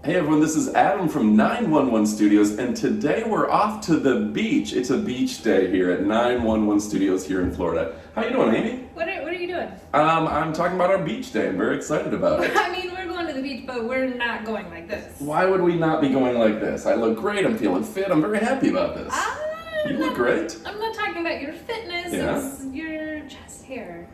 Hey everyone, this is Adam from 911 Studios, and today we're off to the beach. It's a beach day here at 911 Studios here in Florida. How you doing, Amy? What are you doing? I'm talking about our beach day. I'm very excited about it. I mean, we're going to the beach, but we're not going like this. Why would we not be going like this? I look great, I'm feeling fit, I'm very happy about this. You look great. I'm not talking about your fitness, it's your chest hair.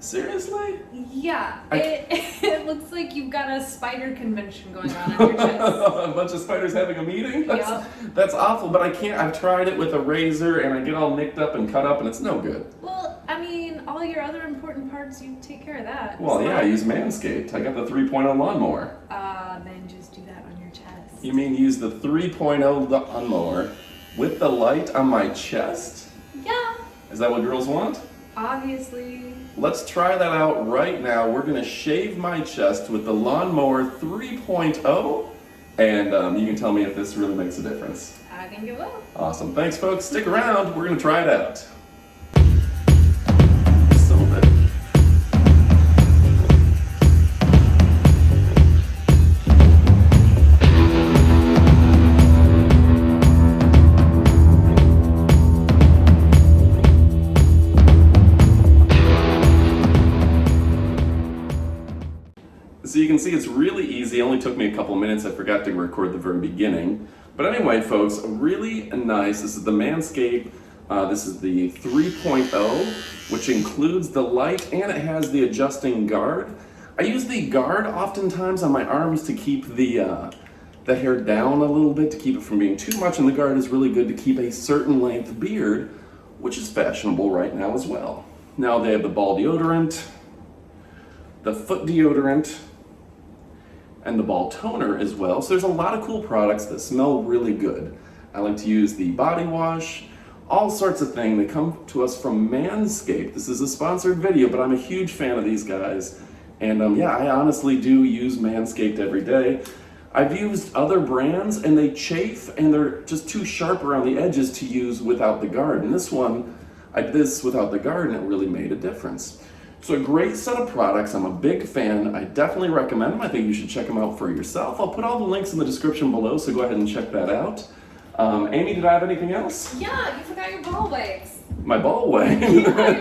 Seriously? Yeah, it looks like you've got a spider convention going on your chest. A bunch of spiders having a meeting? That's awful, but I can't. I've tried it with a razor and I get all nicked up and cut up and it's no good. Well, I mean, all your other important parts, you take care of that. Well, yeah, I use Manscaped. I got the 3.0 lawnmower. Then just do that on your chest. You mean use the 3.0 lawnmower with the light on my chest? Yeah. Is that what girls want? Obviously. Let's try that out right now. We're gonna shave my chest with the lawnmower 3.0, and you can tell me if this really makes a difference. I think it will. Awesome, thanks folks. Stick around, we're gonna try it out. So you can see it's really easy. It only took me a couple minutes. I forgot to record the very beginning. But anyway, folks, really nice. This is the Manscaped. This is the 3.0, which includes the light and it has the adjusting guard. I use the guard oftentimes on my arms to keep the hair down a little bit, to keep it from being too much. And the guard is really good to keep a certain length beard, which is fashionable right now as well. Now they have the ball deodorant, the foot deodorant, and the ball toner as well. So there's a lot of cool products that smell really good. I like to use the body wash, all sorts of things. They come to us from Manscaped. This is a sponsored video, but I'm a huge fan of these guys. And yeah, I honestly do use Manscaped every day. I've used other brands and they chafe and they're just too sharp around the edges to use without the guard. And this one, I did this without the guard and it really made a difference. So a great set of products. I'm a big fan. I definitely recommend them. I think you should check them out for yourself. I'll put all the links in the description below, so go ahead and check that out. Amy, did I have anything else? Yeah, you forgot your ball wipes. My ball wipe? Yeah,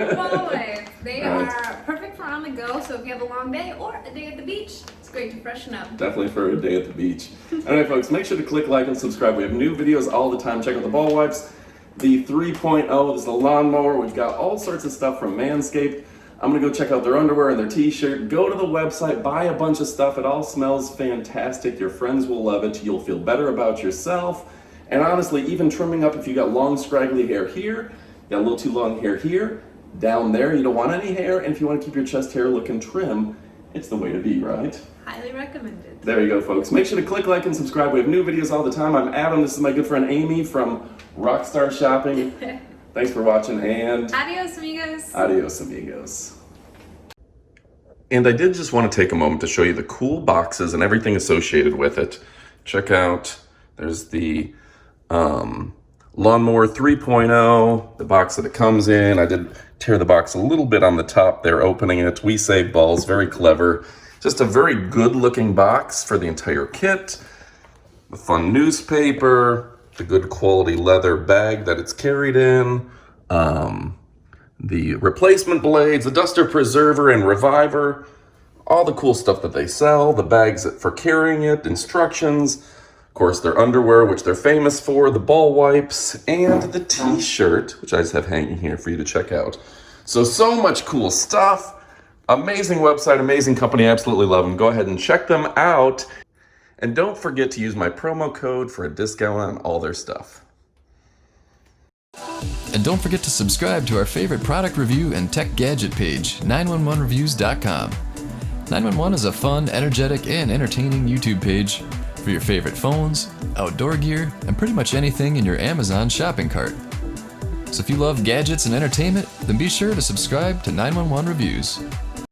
your ball wipes. They are perfect for on the go, so if you have a long day or a day at the beach, it's great to freshen up. Definitely for a day at the beach. Alright folks, make sure to click like and subscribe. We have new videos all the time. Check out the ball wipes, the 3.0, this is the lawnmower. We've got all sorts of stuff from Manscaped. I'm gonna go check out their underwear and their t-shirt. Go to the website, buy a bunch of stuff. It all smells fantastic. Your friends will love it. You'll feel better about yourself. And honestly, even trimming up if you got long scraggly hair here, you got a little too long hair here, down there, you don't want any hair, and if you want to keep your chest hair looking trim, it's the way to be, right? Highly recommended. There you go, folks. Make sure to click like and subscribe. We have new videos all the time. I'm Adam. This is my good friend Amy from Rockstar Shopping. Thanks for watching, and adios, amigos. Adios, amigos. And I did just want to take a moment to show you the cool boxes and everything associated with it. Check out, there's the Lawnmower 3.0, the box that it comes in. I did tear the box a little bit on the top there, opening it. We save balls, very clever. Just a very good looking box for the entire kit. The fun newspaper, the good quality leather bag that it's carried in, the replacement blades, the duster preserver and reviver, all the cool stuff that they sell, the bags for carrying it, instructions, of course their underwear, which they're famous for, the ball wipes, and the t-shirt, which I just have hanging here for you to check out. So much cool stuff. Amazing website, amazing company, absolutely love them. Go ahead and check them out. And don't forget to use my promo code for a discount on all their stuff. And don't forget to subscribe to our favorite product review and tech gadget page, 911reviews.com. 911 is a fun, energetic, and entertaining YouTube page for your favorite phones, outdoor gear, and pretty much anything in your Amazon shopping cart. So if you love gadgets and entertainment, then be sure to subscribe to 911 Reviews.